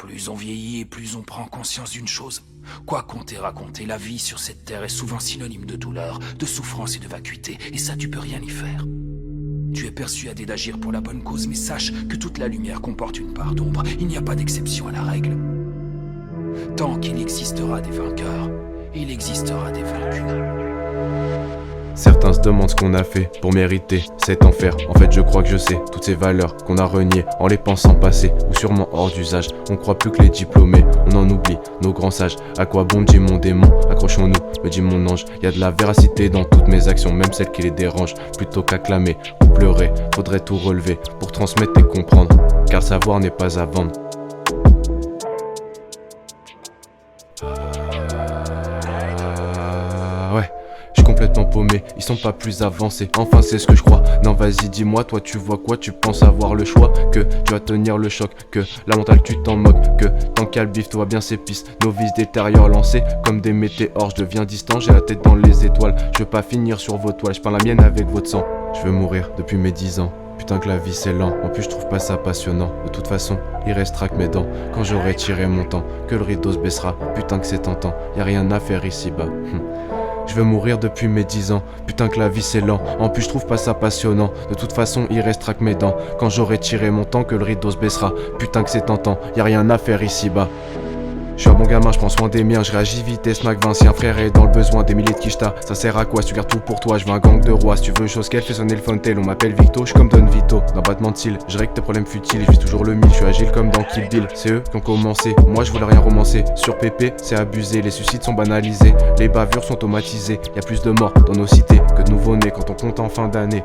Plus on vieillit et plus on prend conscience d'une chose. Quoi qu'on t'ait raconté, la vie sur cette terre est souvent synonyme de douleur, de souffrance et de vacuité, et ça tu peux rien y faire. Tu es persuadé d'agir pour la bonne cause, mais sache que toute la lumière comporte une part d'ombre. Il n'y a pas d'exception à la règle. Tant qu'il existera des vainqueurs, il existera des vaincus. Certains se demandent ce qu'on a fait pour mériter cet enfer. En fait je crois que je sais toutes ces valeurs qu'on a reniées en les pensant passées ou sûrement hors d'usage. On croit plus que les diplômés, on en oublie nos grands sages. À quoi bon me dit mon démon, accrochons-nous, me dit mon ange. Y a de la véracité dans toutes mes actions, même celles qui les dérangent. Plutôt qu'acclamer ou pleurer, faudrait tout relever pour transmettre et comprendre, car le savoir n'est pas à vendre. Ouais, je suis complètement paumé, ils sont pas plus avancés. Enfin c'est ce que je crois. Non vas-y dis-moi, toi tu vois quoi? Tu penses avoir le choix? Que tu vas tenir le choc? Que la mentale tu t'en moques? Que tant qu'à le bif toi bien ses pistes? Nos vices détériorent lancés comme des météores. Je deviens distant, j'ai la tête dans les étoiles. Je veux pas finir sur vos toiles, je peins la mienne avec votre sang. Je veux mourir depuis mes 10 ans. Putain que la vie c'est lent, en plus je trouve pas ça passionnant. De toute façon, il restera que mes dents quand j'aurai tiré mon temps, que le rideau se baissera, putain que c'est tentant. Y a rien à faire ici-bas. Je veux mourir depuis mes 10 ans, putain que la vie c'est lent, en plus je trouve pas ça passionnant. De toute façon il restera que mes dents quand j'aurai tiré mon temps, que le rideau se baissera, putain que c'est tentant. Y a rien à faire ici-bas. Je suis un bon gamin, je prends soin des miens, je réagis vitesse, Mac 20, si un frère est dans le besoin, des milliers de quicheta, ça sert à quoi si tu gardes tout pour toi? Je veux un gang de rois, si tu veux chose qu'elle fait sonner le fontel, on m'appelle Victo, je suis comme Don Vito, d'un battement de cils, je règle tes problèmes futiles, je vis toujours le mille, je suis agile comme dans Kill Bill, c'est eux qui ont commencé, moi je voulais rien romancer, sur PP c'est abusé, les suicides sont banalisés, les bavures sont automatisées, y a plus de morts dans nos cités que de nouveau-nés quand on compte en fin d'année.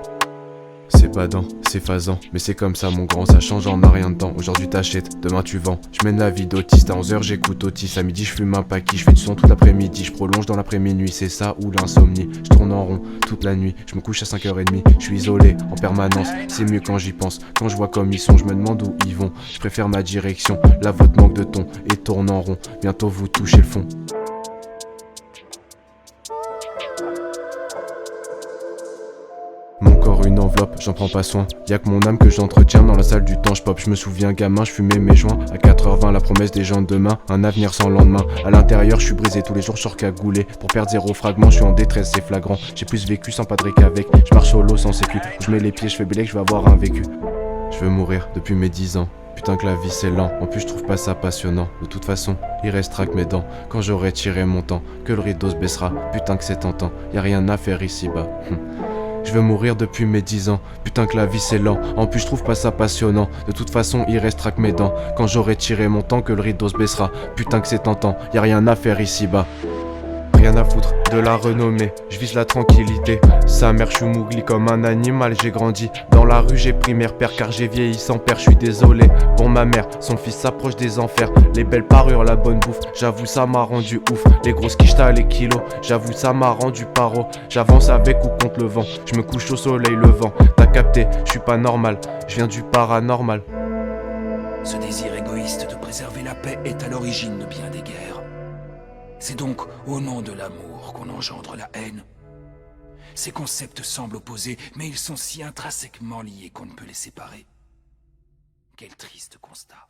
C'est badant, c'est phasant, mais c'est comme ça mon grand, ça change en un rien de temps. Aujourd'hui t'achètes, demain tu vends. Je mène la vie d'autiste, à 11h j'écoute Otis. À midi je fume un paquet, je fais du son toute l'après-midi. Je prolonge dans l'après-minuit, c'est ça ou l'insomnie. Je tourne en rond toute la nuit, je me couche à 5h30. Je suis isolé en permanence, c'est mieux quand j'y pense. Quand je vois comme ils sont, je me demande où ils vont. Je préfère ma direction, la vôtre manque de ton et tourne en rond. Bientôt vous touchez le fond. Mon corps une enveloppe, j'en prends pas soin. Y'a que mon âme que j'entretiens dans la salle du temps. J'pop, je me souviens gamin, je fumais mes joints. À 4h20 la promesse des gens de demain, un avenir sans lendemain. À l'intérieur je suis brisé tous les jours, je sors cagoulé. Pour perdre 0 fragment, je suis en détresse, c'est flagrant. J'ai plus vécu sans padrer qu'avec. Je marche solo sans sécu, je mets les pieds, je fais bélé que je vais avoir un vécu. Je veux mourir depuis mes 10 ans. Putain que la vie c'est lent, en plus je trouve pas ça passionnant. De toute façon, il restera que mes dents quand j'aurai tiré mon temps, que le rideau se baissera, putain que c'est tentant. Y a rien à faire ici-bas. Je veux mourir depuis mes 10 ans, putain que la vie c'est lent, en plus je trouve pas ça passionnant. De toute façon il restera que mes dents quand j'aurai tiré mon temps, que le rideau se baissera, putain que c'est tentant. Y a rien à faire ici-bas. Rien à foutre de la renommée, je vise la tranquillité. Sa mère, je suis mougli comme un animal, j'ai grandi dans la rue, j'ai pris mes repères car j'ai vieilli sans père, je suis désolé pour ma mère, son fils s'approche des enfers. Les belles parures, la bonne bouffe, j'avoue ça m'a rendu ouf. Les grosses quichetas, les kilos, j'avoue ça m'a rendu paro. J'avance avec ou contre le vent, je me couche au soleil levant. T'as capté, je suis pas normal, je viens du paranormal. Ce désir égoïste de préserver la paix est à l'origine de bien des guerres. C'est donc au nom de l'amour qu'on engendre la haine. Ces concepts semblent opposés, mais ils sont si intrinsèquement liés qu'on ne peut les séparer. Quel triste constat.